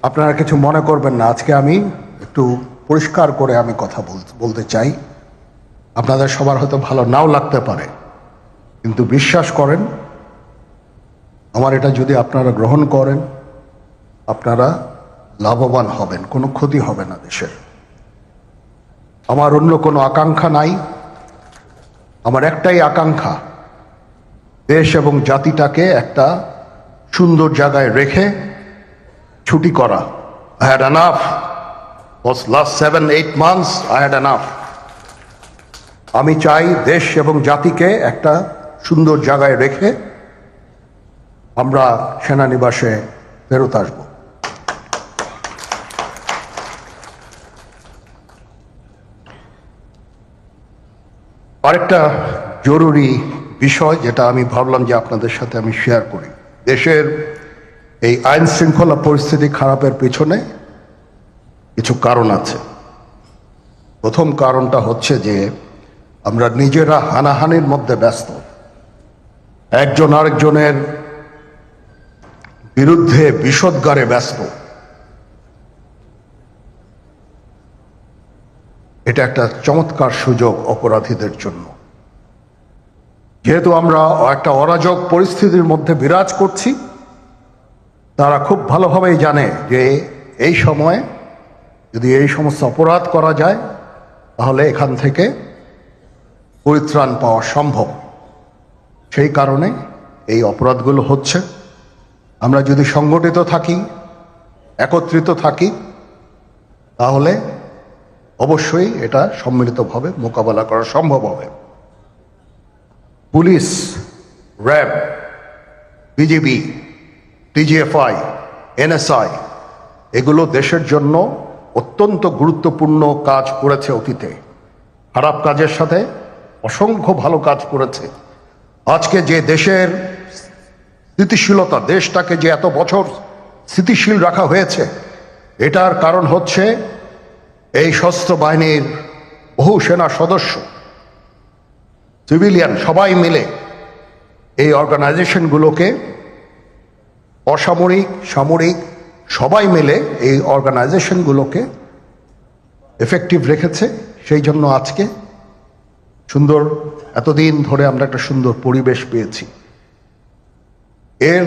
আপনারা কিছু মনে করবেন না, আজকে আমি একটু পরিষ্কার করে আমি কথা বলতে চাই। আপনাদের সবার হয়তো ভালো নাও লাগতে পারে, কিন্তু বিশ্বাস করেন, আমার এটা যদি আপনারা গ্রহণ করেন, আপনারা লাভবান হবেন, কোনো ক্ষতি হবে না দেশের। আমার অন্য কোনো আকাঙ্ক্ষা নাই। আমার একটাই আকাঙ্ক্ষা, দেশ এবং জাতিটাকে একটা সুন্দর জায়গায় রেখে ছুটি করা। I had enough. Was last 7-8 months I had enough. আমি চাই দেশ এবং জাতিকে একটা সুন্দর জায়গায় রেখে আমরা সেনানিবাসে ফেরত আসব। আরেকটা জরুরি বিষয় যেটা আমি ভাবলাম যে আপনাদের সাথে আমি শেয়ার করি। দেশের এই আইন শৃঙ্খলা পরিস্থিতি খারাপের পেছনে কিছু কারণ আছে। প্রথম কারণটা হচ্ছে যে আমরা নিজেরা হানাহানির মধ্যে ব্যস্ত, একজন আরেকজনের বিরুদ্ধে বিষোদ্গারে ব্যস্ত। এটা একটা চমৎকার সুযোগ অপরাধীদের জন্য। যেহেতু আমরা একটা অরাজক পরিস্থিতির মধ্যে বিরাজ করছি, তারা খুব ভালোভাবেই জানে যে এই সময়ে যদি এই সমস্ত অপরাধ করা যায় তাহলে এখান থেকে পরিত্রাণ পাওয়া সম্ভব। সেই কারণে এই অপরাধগুলো হচ্ছে। আমরা যদি সংগঠিত থাকি, একত্রিত থাকি, তাহলে অবশ্যই এটা সম্মিলিতভাবে মোকাবেলা করা সম্ভব হবে। Police, RAB, BGB, TGFI, NSI এগুলো দেশের জন্য অত্যন্ত গুরুত্বপূর্ণ কাজ করেছে অতীতে। খারাপ কাজের সাথে অসংখ্য ভালো কাজ করেছে। আজকে যে দেশের স্থিতিশীলতা, দেশটাকে যে এত বছর স্থিতিশীল রাখা হয়েছে, এটার কারণ হচ্ছে এই সশস্ত্র বাহিনীর বহু সেনা সদস্য, সিভিলিয়ান সবাই মিলে এই অর্গানাইজেশনগুলোকে, অসামরিক, সামরিক সবাই মিলে এই অর্গানাইজেশনগুলোকে এফেক্টিভ রেখেছে। সেই জন্য আজকে সুন্দর, এতদিন ধরে আমরা একটা সুন্দর পরিবেশ পেয়েছি। এর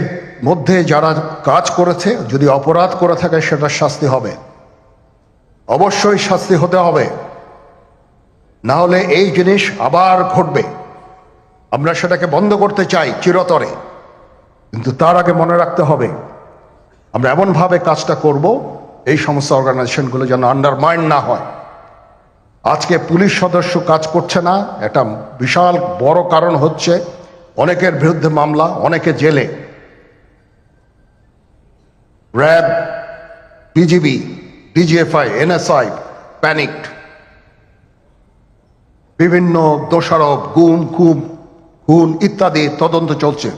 মধ্যে যারা কাজ করেছে, যদি অপরাধ করে থাকে সেটা শাস্তি হবে, অবশ্যই শাস্তি হতে হবে, না হলে এই জিনিস আবার ঘটবে। আমরা সেটাকে বন্ধ করতে চাই চিরতরে, কিন্তু তার আগে মনে রাখতে হবে আমরা এমনভাবে কাজটা করব এই সমস্ত অর্গানাইজেশনগুলো যেন আন্ডারমাইন না হয়। আজকে পুলিশ সদস্য কাজ করছে না, এটা বিশাল বড় কারণ হচ্ছে অনেকের বিরুদ্ধে মামলা, অনেকে জেলে। RAB, BGB, DGFI, NSI panicked. বিভিন্ন দোষারোপ, গুম, খুন ইত্যাদি তদন্ত চলছে।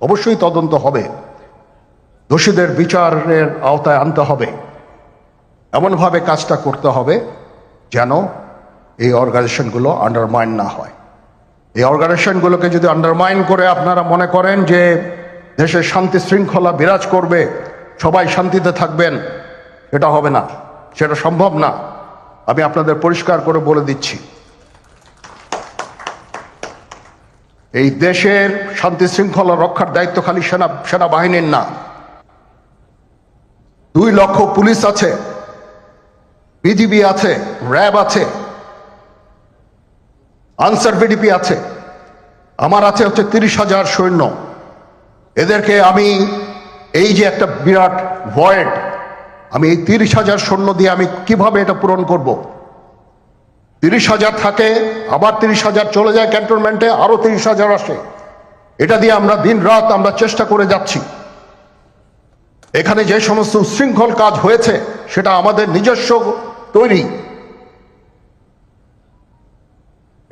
অবশ্যই তদন্ত হবে, দোষীদের বিচারের আওতায় আনতে হবে। এমনভাবে কাজটা করতে হবে যেন এই অর্গানাইজেশনগুলো আন্ডারমাইন না হয়। এই অর্গানাইজেশনগুলোকে যদি আন্ডারমাইন করে আপনারা মনে করেন যে দেশে শান্তি শৃঙ্খলা বিরাজ করবে, সবাই শান্তিতে থাকবেন, সেটা হবে না, সেটা সম্ভব না। আমি আপনাদের পরিষ্কার করে বলে দিচ্ছি, এই দেশের শান্তি শৃঙ্খলা রক্ষার দায়িত্ব খালি সেনাবাহিনীর না। 2 লক্ষ পুলিশ আছে, বিজিবি আছে, র্যাব আছে, আনসার বিডিপি আছে, আমার আছে হচ্ছে 30,000 সৈন্য। এদেরকে আমি এই যে একটা বিরাট ভয়েড, আমি এই 30,000 সৈন্য দিয়ে আমি কিভাবে এটা পূরণ করব? 30,000 থাকে, আবার 30,000 চলে যায় ক্যান্টনমেন্টে, আরো 30,000 আসে। এটা দিয়ে আমরা দিন রাত আমরা চেষ্টা করে যাচ্ছি। এখানে যে সমস্ত উচ্ছৃঙ্খল কাজ হয়েছে সেটা আমাদের নিজস্ব তৈরি,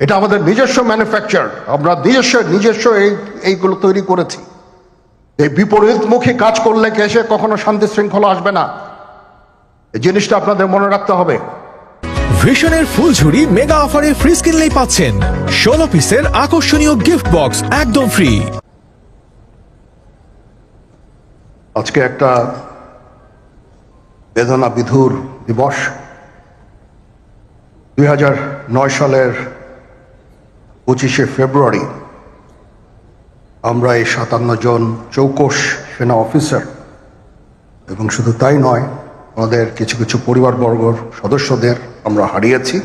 এটা আমাদের নিজস্ব ম্যানুফ্যাকচার, আমরা নিজস্ব এইগুলো তৈরি করেছি। এই বিপরীতমুখী কাজ করলে এসে কখনো শান্তি শৃঙ্খলা আসবে না, এই জিনিসটা আপনাদের মনে রাখতে হবে। ভিশনের ফুলঝুরি মেগা অফারে ফ্রি কিনলেই পাচ্ছেন 16 পিসের আকর্ষণীয় গিফট বক্স একদম ফ্রি। আজকে একটা বেদনা বিধুর দিবস 2009 সালের 25শে ফেব্রুয়ারি আমরা এই 57 জন চৌকস সেনা অফিসার এবং শুধু তাই নয়, আমাদের কিছু কিছু পরিবারবর্গর সদস্যদের আমরা হারিয়েছি।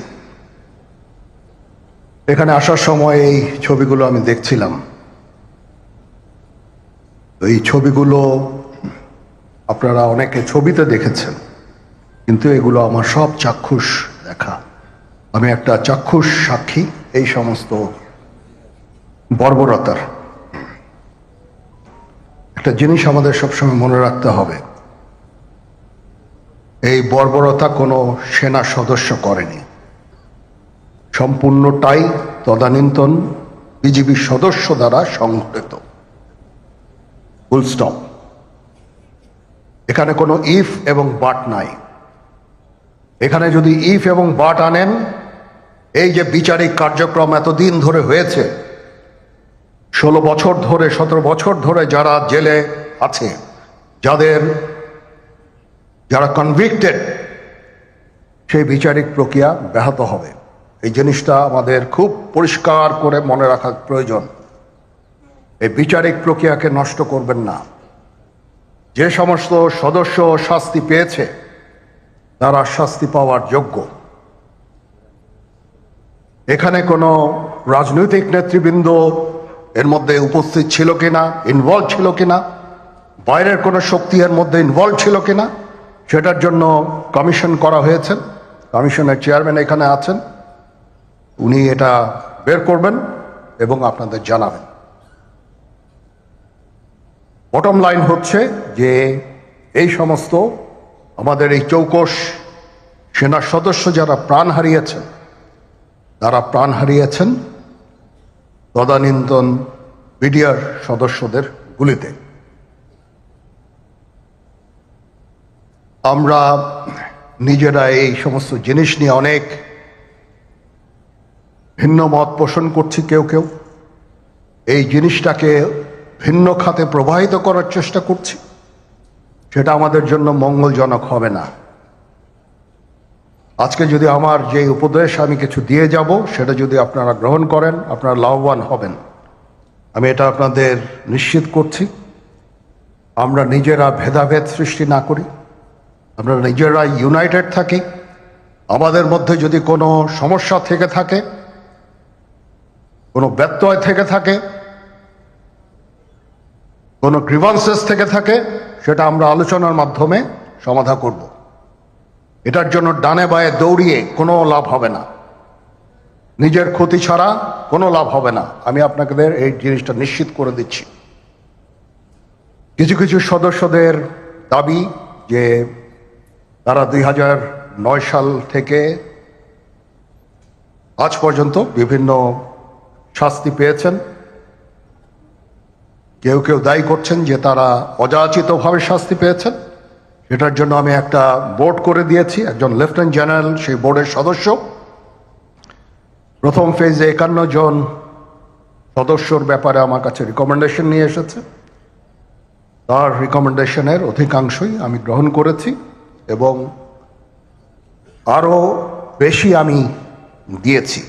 এখানে আসার সময় এই ছবিগুলো আমি দেখছিলাম। এই ছবিগুলো আপনারা অনেকে ছবিতে দেখেছেন, কিন্তু এগুলো আমার সব চাক্ষুষ দেখা। আমি একটা চাক্ষুষ সাক্ষী এই সমস্ত বর্বরতার। একটা জিনিস আমাদের সবসময় মনে রাখতে হবে, এই বর্বরতা কোনো সেনা সদস্য করেনি, সম্পূর্ণটাই তদানীন্তন বিজিবি সদস্য দ্বারা সংঘটিত। Full stop. এখানে কোনো ইফ এবং বাট নাই। এখানে যদি ইফ এবং বাট আনেন, এই যে বিচারিক কার্যক্রম এতদিন ধরে হয়েছে, 16 বছর ধরে 17 বছর ধরে যারা জেলে আছে, যারা কনভিক্টেড, সেই বিচারিক প্রক্রিয়া ব্যাহত হবে। এই জিনিসটা আমাদের খুব পরিষ্কার করে মনে রাখা প্রয়োজন। এই বিচারিক প্রক্রিয়াকে নষ্ট করবেন না। যে সমস্ত সদস্য শাস্তি পেয়েছে তারা শাস্তি পাওয়ার যোগ্য। এখানে কোনো রাজনৈতিক নেতৃবৃন্দ এর মধ্যে উপস্থিত ছিল কিনা, ইনভলভ ছিল কিনা, বাইরের কোনো শক্তি এর মধ্যে ইনভলভ ছিল কিনা, সেটার জন্য কমিশন করা হয়েছে। কমিশনের চেয়ারম্যান এখানে আছেন, উনি এটা বের করবেন এবং আপনাদের জানাবেন। বটম লাইন হচ্ছে যে এই সমস্ত আমাদের এই চৌকস সেনা সদস্য যারা প্রাণ হারিয়েছেন, তারা প্রাণ হারিয়েছেন তদানীন্তন বিডিআর সদস্যদের গুলিতে। আমরা নিজেরা এই সমস্ত জিনিস নিয়ে অনেক ভিন্ন মত পোষণ করছি। কেউ কেউ এই জিনিসটাকে ভিন্ন খাতে প্রবাহিত করার চেষ্টা করছি। সেটা আমাদের জন্য মঙ্গলজনক হবে না। আজকে যদি আমার যে উপদেশ আমি কিছু দিয়ে যাব, সেটা যদি আপনারা গ্রহণ করেন, আপনারা লাভবান হবেন, আমি এটা আপনাদের নিশ্চিত করছি। আমরা নিজেরা ভেদাভেদ সৃষ্টি না করি, আমরা নিজেরা ইউনাইটেড থাকি। আমাদের মধ্যে যদি কোনো সমস্যা থেকে থাকে, কোনো ব্যত্যয় থেকে থাকে, কোনো গ্রিভান্সেস থেকে থাকে, সেটা আমরা আলোচনার মাধ্যমে সমাধান করব। এটার জন্য ডানে বায়ে দৌড়িয়ে কোনো লাভ হবে না, নিজের ক্ষতি ছাড়া কোনো লাভ হবে না। আমি আপনাদের এই জিনিসটা নিশ্চিত করে দিচ্ছি। কিছু কিছু সদস্যদের দাবি যে তারা 2009 সাল থেকে আজ পর্যন্ত বিভিন্ন শাস্তি পেয়েছেন। কেউ কেউ দায়ী করছেন যে তারা অযাচিতভাবে শাস্তি পেয়েছেন। সেটার জন্য আমি একটা বোর্ড করে দিয়েছি, একজন লেফটেন্যান্ট জেনারেল সেই বোর্ডের সদস্য। প্রথম ফেজে 51 জন সদস্যর ব্যাপারে আমার কাছে রিকমেন্ডেশন নিয়ে এসেছে। তার রিকমেন্ডেশনের অধিকাংশই আমি গ্রহণ করেছি এবং আরও বেশি আমি দিয়েছি।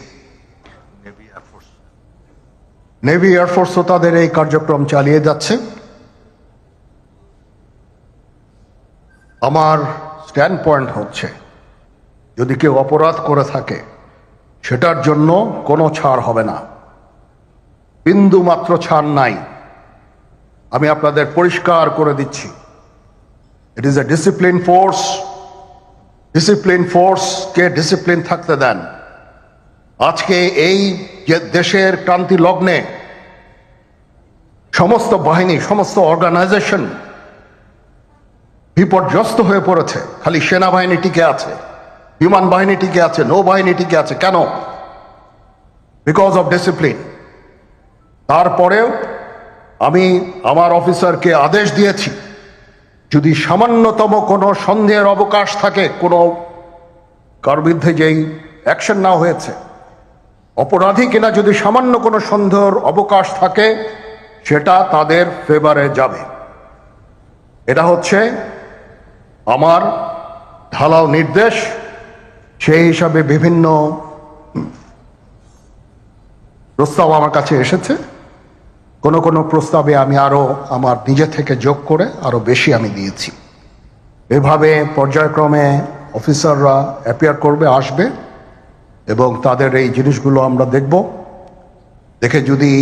নেভি এয়ারফোর্সও তাদের এই কার্যক্রম চালিয়ে যাচ্ছে। আমার স্ট্যান্ড পয়েন্ট হচ্ছে, যদি কেউ অপরাধ করে থাকে সেটার জন্য কোনো ছাড় হবে না, বিন্দু মাত্র ছাড় নাই। আমি আপনাদের পরিষ্কার করে দিচ্ছি, it is a discipline force. Discipline ফোর্সকে ডিসিপ্লিন থাকতে দেন। আজকে এই যে দেশের ক্রান্তি লগ্নে সমস্ত বাহিনী, সমস্ত অর্গানাইজেশন বিপর্যস্ত হয়ে পড়েছে। খালি সেনাবাহিনী টিকে আছে, বিমান বাহিনী টিকে আছে, নৌবাহিনী টিকে আছে। কেন? Because of discipline. তারপরেও আমি আমার অফিসারকে আদেশ দিয়েছি, যদি সামান্যতম কোনো সন্দেহের অবকাশ থাকে, কোনো কার বিরুদ্ধে যেই অ্যাকশন না হয়েছে, অপরাধী কিনা যদি সামান্য কোনো সন্দেহের অবকাশ থাকে, সেটা তাদের ফেভারে যাবে। এটা হচ্ছে আমার ঢালাও নির্দেশ, সেই হিসাবে বিভিন্ন প্রস্তাব আমার কাছে এসেছে। কোন কোন প্রস্তাবে আমি আরো আমার নিজে থেকে যোগ করে আরো বেশি আমি দিয়েছি। এভাবে পর্যায়ক্রমে অফিসাররা অ্যাপিয়ার করবে, আসবে, এবং তাদের এই জিনিসগুলো আমরা দেখব। দেখে যদি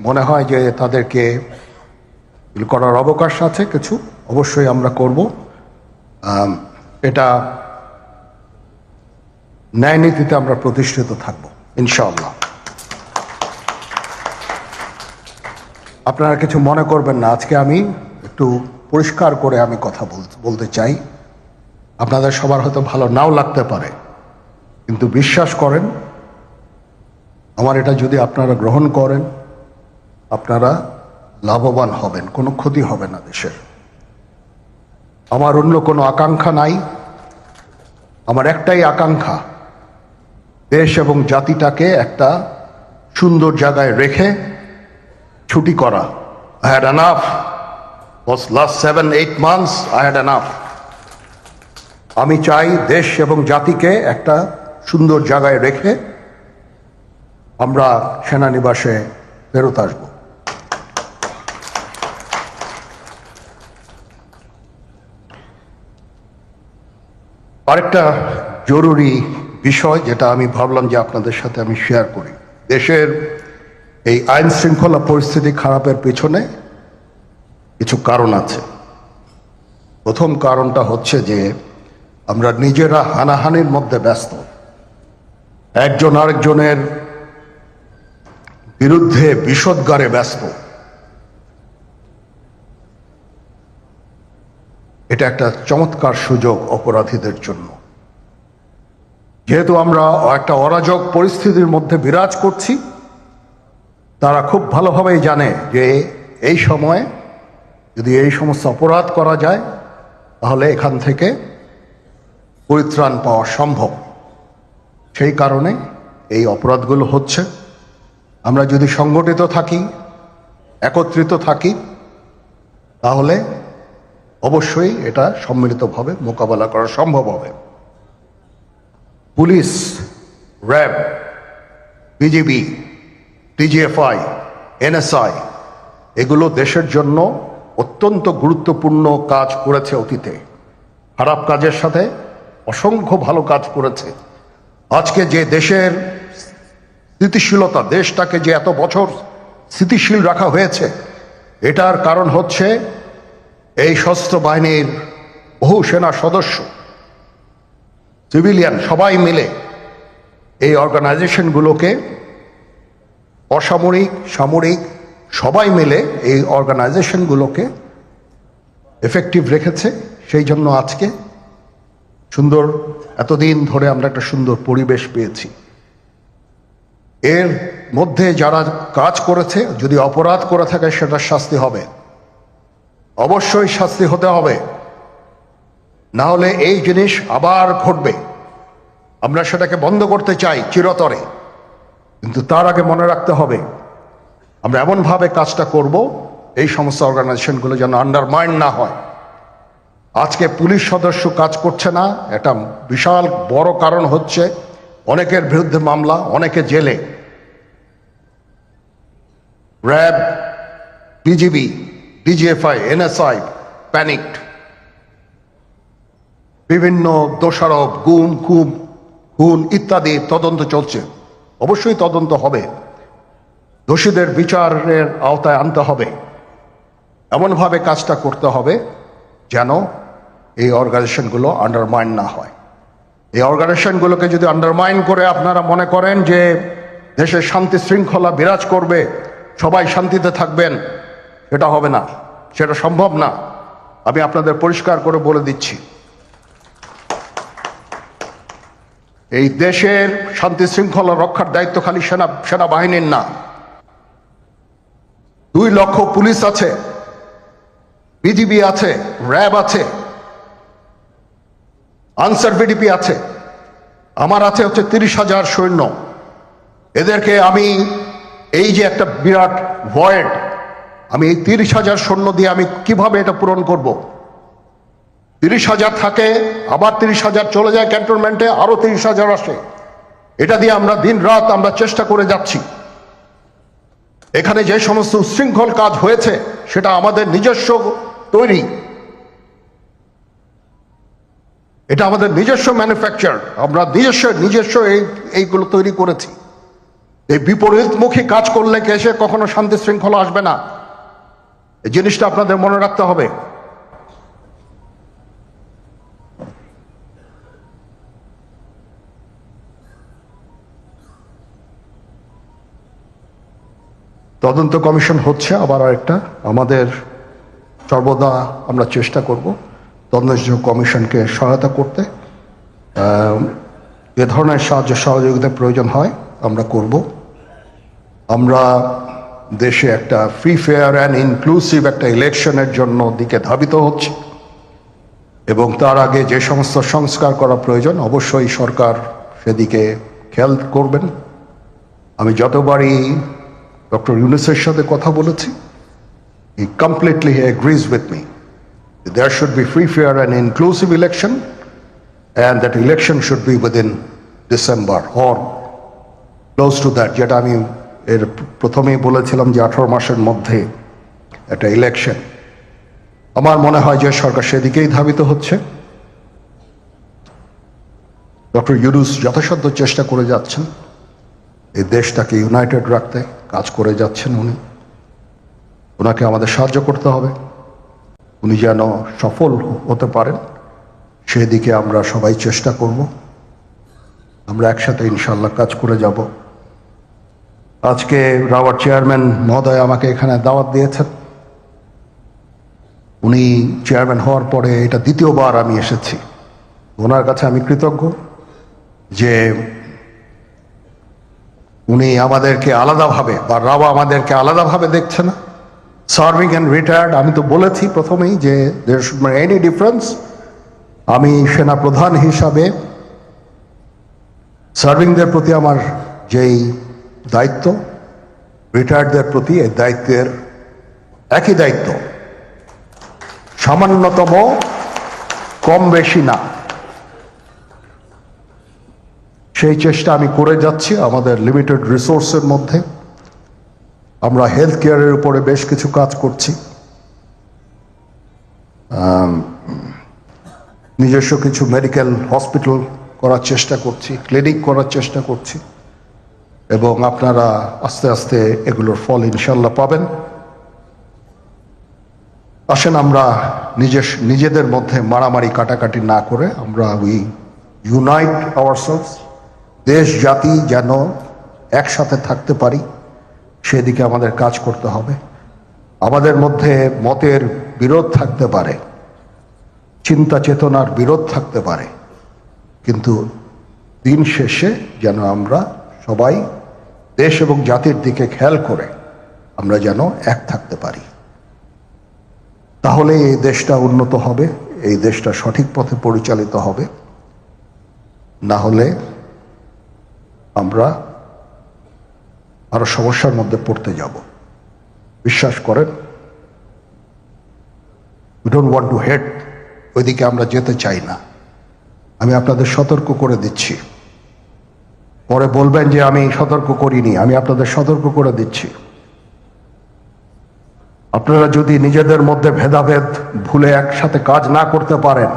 মনে হয় যে তাদেরকে করার অবকাশ আছে কিছু, অবশ্যই আমরা করব। এটা ন্যায় নীতিতে আমরা প্রতিষ্ঠিত থাকব ইনশাআল্লাহ। আপনারা কিছু মনে করবেন না, আজকে আমি একটু পরিষ্কার করে আমি কথা বলতে চাই। আপনাদের সবার হয়তো ভালো নাও লাগতে পারে, কিন্তু বিশ্বাস করেন, আমার এটা যদি আপনারা গ্রহণ করেন, আপনারা লাভবান হবেন, কোনো ক্ষতি হবে না দেশের। আমার অন্য কোনো আকাঙ্ক্ষা নাই। আমার একটাই আকাঙ্ক্ষা, দেশ এবং জাতিটাকে একটা সুন্দর জায়গায় রেখে ছুটি করা। I had enough. Was last 7-8 months I had enough. আমি চাই দেশ এবং জাতিকে একটা সুন্দর জায়গায় রেখে আমরা সেনানিবাসে ফেরত আসব। আরেকটা জরুরি বিষয় যেটা আমি ভাবলাম যে আপনাদের সাথে আমি শেয়ার করি। দেশের এই আইন শৃঙ্খলা পরিস্থিতি খারাপের পেছনে কিছু কারণ আছে। প্রথম কারণটা হচ্ছে যে আমরা নিজেরা হানাহানির মধ্যে ব্যস্ত, একজন আরেকজনের বিরুদ্ধে বিষোদ্গারে ব্যস্ত। এটা একটা চমৎকার সুযোগ অপরাধীদের জন্য। যেহেতু আমরা একটা অরাজক পরিস্থিতির মধ্যে বিরাজ করছি, তারা খুব ভালোভাবেই জানে যে এই সময়ে যদি এই সমস্ত অপরাধ করা যায় তাহলে এখান থেকে পরিত্রাণ পাওয়া সম্ভব। সেই কারণে এই অপরাধগুলো হচ্ছে। আমরা যদি সংগঠিত থাকি, একত্রিত থাকি, তাহলে অবশ্যই এটা সম্মিলিতভাবে মোকাবেলা করা সম্ভব হবে। Police, RAB, BGB, TGFI, NSI এগুলো দেশের জন্য অত্যন্ত গুরুত্বপূর্ণ কাজ করেছে অতীতে। খারাপ কাজের সাথে অসংখ্য ভালো কাজ করেছে। আজকে যে দেশের স্থিতিশীলতা, দেশটাকে যে এত বছর স্থিতিশীল রাখা হয়েছে, এটার কারণ হচ্ছে এই সশস্ত্র বাহিনীর বহু সেনা সদস্য, সিভিলিয়ান সবাই মিলে এই অর্গানাইজেশনগুলোকে, অসামরিক, সামরিক সবাই মিলে এই অর্গানাইজেশনগুলোকে এফেক্টিভ রেখেছে। সেই জন্য আজকে সুন্দর, এতদিন ধরে আমরা একটা সুন্দর পরিবেশ পেয়েছি। এর মধ্যে যারা কাজ করেছে, যদি অপরাধ করে থাকে সেটার শাস্তি হবে, অবশ্যই শাস্তি হতে হবে। না হলে এই জিনিস আবার ঘটবে। আমরা সেটাকে বন্ধ করতে চাই চিরতরে, কিন্তু তার আগে মনে রাখতে হবে আমরা এমনভাবে কাজটা করব এই সমস্ত অর্গানাইজেশনগুলো যেন আন্ডারমাইন না হয়। আজকে পুলিশ সদস্য কাজ করছে না, এটা বিশাল বড় কারণ হচ্ছে অনেকের বিরুদ্ধে মামলা, অনেকে জেলে। RAB, BGB, DGFI, NSI panicked. বিভিন্ন দোষারোপ, গুম, খুন ইত্যাদি তদন্ত চলছে। অবশ্যই তদন্ত হবে, দোষীদের বিচারের আওতায় আনতে হবে। এমনভাবে কাজটা করতে হবে যেন এই অর্গানাইজেশনগুলো আন্ডারমাইন না হয়। এই অর্গানাইজেশনগুলোকে যদি আন্ডারমাইন করে আপনারা মনে করেন যে দেশের শান্তি শৃঙ্খলা বিরাজ করবে, সবাই শান্তিতে থাকবেন, সেটা হবে না, সেটা সম্ভব না। আমি আপনাদের পরিষ্কার করে বলে দিচ্ছি, এই দেশের শান্তি শৃঙ্খলা রক্ষার দায়িত্ব খালি সেনাবাহিনীর না। 2 লক্ষ পুলিশ আছে, বিজিবি আছে, র্যাব আছে, আনসার বিডিপি আছে, আমার আছে হচ্ছে 30,000 সৈন্য। এদেরকে আমি এই যে একটা বিরাট ভয়েড, আমি এই 30,000 সৈন্য দিয়ে আমি কিভাবে এটা পূরণ করব? 30,000 থাকে, আবার 30,000 চলে যায় ক্যান্টনমেন্টে, আরো 30,000 আসে। এটা দিয়ে আমরা দিন রাত আমরা চেষ্টা করে যাচ্ছি। এখানে যে সমস্ত উচ্ছৃঙ্খল কাজ হয়েছে সেটা আমাদের নিজস্ব তৈরি, এটা আমাদের নিজস্ব ম্যানুফ্যাকচার, আমরা নিজস্ব এইগুলো তৈরি করেছি। এই বিপরীতমুখী কাজ করলে কেসে কখনো শান্তি শৃঙ্খলা আসবে না, এই জিনিসটা আপনাদের মনে রাখতে হবে। তদন্ত কমিশন হচ্ছে, আবার আরেকটা আমাদের সর্বদা আমরা চেষ্টা করব তদন্ত কমিশনকে সহায়তা করতে। এ ধরনের সাহায্য সহযোগিতার প্রয়োজন হয় আমরা করব। আমরা দেশে একটা ফ্রি ফেয়ার অ্যান্ড ইনক্লুসিভ একটা ইলেকশনের জন্য দিকে ধাবিত হচ্ছে, এবং তার আগে যে সমস্ত সংস্কার করা প্রয়োজন অবশ্যই সরকার সেদিকে খেয়াল করবেন। আমি যতবারই ডক্টর ইউনূসের সাথে কথা বলেছি, he completely agrees with me. There should be free, fair and inclusive election, and that election should be within December or close to that. যেটা আমি এর প্রথমেই বলেছিলাম যে 18 মাসের মধ্যে একটা ইলেকশন। আমার মনে হয় যে সরকার সেদিকেই ধাবিত হচ্ছে। ডক্টর ইউনূস যথাসাধ্য চেষ্টা করে যাচ্ছেন এই দেশটাকে ইউনাইটেড রাখতে, কাজ করে যাচ্ছেন উনি। ওনাকে আমাদের সাহায্য করতে হবে, উনি যেন সফল হতে পারেন সেদিকে আমরা সবাই চেষ্টা করব। আমরা একসাথে ইনশাল্লাহ কাজ করে যাব। আজকে রাওয়ার চেয়ারম্যান মহোদয় আমাকে এখানে দাওয়াত দিয়েছেন। উনি চেয়ারম্যান হওয়ার পরে এটা দ্বিতীয়বার আমি এসেছি। ওনার কাছে আমি কৃতজ্ঞ যে উনি আমাদেরকে আলাদাভাবে, বা রাওয়া আমাদেরকে আলাদাভাবে দেখছে না। সার্ভিং অ্যান্ড রিটায়ার্ড, আমি তো বলেছি প্রথমেই যে there should be any difference. আমি সেনা প্রধান হিসাবে সার্ভিংদের প্রতি আমার যেই দায়িত্ব, রিটায়ার্ডদের প্রতি এই দায়িত্বের একই দায়িত্ব, সামান্যতম কম বেশি না। সেই চেষ্টা আমি করে যাচ্ছি আমাদের লিমিটেড রিসোর্সের মধ্যে। আমরা হেলথ কেয়ারের উপরে বেশ কিছু কাজ করছি, নিজস্ব কিছু মেডিকেল হসপিটাল করার চেষ্টা করছি, ক্লিনিক করার চেষ্টা করছি, এবং আপনারা আস্তে আস্তে এগুলোর ফল ইনশাল্লাহ পাবেন। আসেন আমরা নিজেদের মধ্যে মারামারি কাটাকাটি না করে আমরা উই ইউনাইট আওয়ারসেলভস। দেশ জাতি যেন একসাথে থাকতে পারি সেদিকে আমাদের কাজ করতে হবে। আমাদের মধ্যে মতের বিরোধ থাকতে পারে, চিন্তা চেতনার বিরোধ থাকতে পারে, কিন্তু দিন শেষে যেন আমরা সবাই দেশ এবং জাতির দিকে খেয়াল করে আমরা যেন এক থাকতে পারি। তাহলে এই দেশটা উন্নত হবে, এই দেশটা সঠিক পথে পরিচালিত হবে। না হলে আমরা আরো সমস্যার মধ্যে পড়তে যাব। বিশ্বাস করেন, we don't want to head, ওইদিকে আমরা যেতে চাই না। আমি আপনাদের সতর্ক করে দিচ্ছি। পরে বলবেন যে আমি সতর্ক করিনি, আমি আপনাদের সতর্ক করে দিচ্ছি। আপনারা যদি নিজেদের মধ্যে ভেদাভেদ ভুলে একসাথে কাজ না করতে পারেন,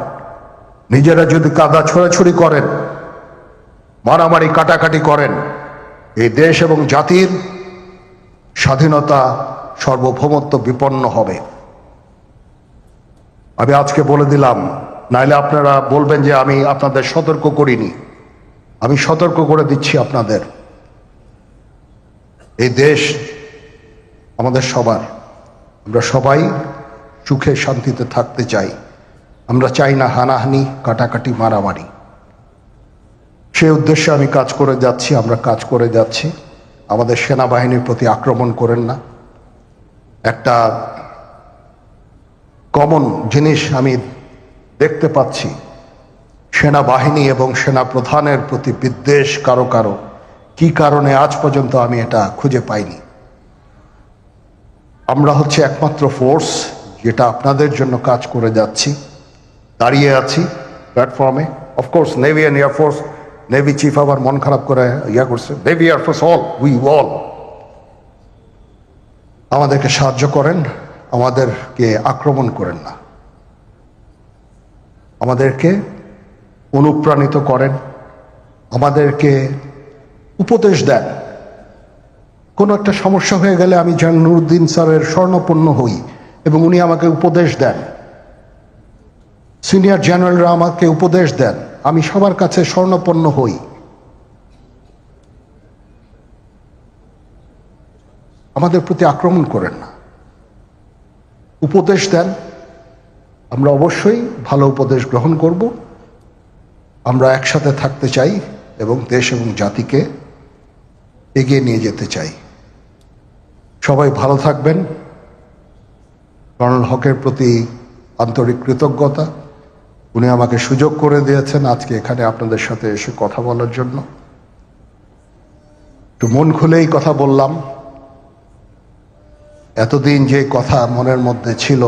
নিজেরা যদি কাদা ছোড়াছুড়ি করেন, মারামারি কাটাকাটি করেন, এই দেশ এবং জাতির স্বাধীনতা সার্বভৌমত্ব বিপন্ন হবে। আমি আজকে বলে দিলাম, নাইলে আপনারা বলবেন যে আমি আপনাদের সতর্ক করিনি। আমি সতর্ক করে দিচ্ছি আপনাদের। এই দেশ আমাদের সবার, আমরা সবাই সুখে শান্তিতে থাকতে চাই। আমরা চাই না হানাহানি, কাটাকাটি, মারামারি। সেই উদ্দেশ্যে আমি কাজ করে যাচ্ছি, আমরা কাজ করে যাচ্ছি। আমাদের সেনাবাহিনীর প্রতি আক্রমণ করেন না। একটা কমন জিনিস আমি দেখতে পাচ্ছি, সেনাবাহিনী এবং সেনা প্রধানের প্রতি বিদ্বেষ কারো কারো। কি কারণে আজ পর্যন্ত আমি এটা খুঁজে পাইনি। আমরা হচ্ছে একমাত্র ফোর্স যেটা আপনাদের জন্য কাজ করে যাচ্ছি। দাঁড়িয়ে আছি প্ল্যাটফর্মে। Of course navy and air force, navy chief আবার মন খারাপ করে করছে, navy air force all we all আমাদেরকে সাহায্য করেন, আমাদেরকে আক্রমণ করেন না, আমাদেরকে অনুপ্রাণিত করেন, আমাদেরকে উপদেশ দেন। কোনো একটা সমস্যা হয়ে গেলে আমি যেন নুরুদ্দিন স্যারের স্বর্ণপন্ন হই এবং উনি আমাকে উপদেশ দেন, সিনিয়র জেনারেলরা আমাকে উপদেশ দেন, আমি সবার কাছে স্বর্ণপন্ন হই। আমাদের প্রতি আক্রমণ করেন না, উপদেশ দেন। আমরা অবশ্যই ভালো উপদেশ গ্রহণ করব। আমরা একসাথে থাকতে চাই এবং দেশ এবং জাতিকে এগিয়ে নিয়ে যেতে চাই। সবাই ভালো থাকবেন। কর্নেল হকের প্রতি আন্তরিক কৃতজ্ঞতা। উনি আমাকে সুযোগ করে দিয়েছেন আজকে এখানে আপনাদের সাথে এসে কথা বলার জন্য। একটু মন খুলেই কথা বললাম। এতদিন যে কথা মনের মধ্যে ছিল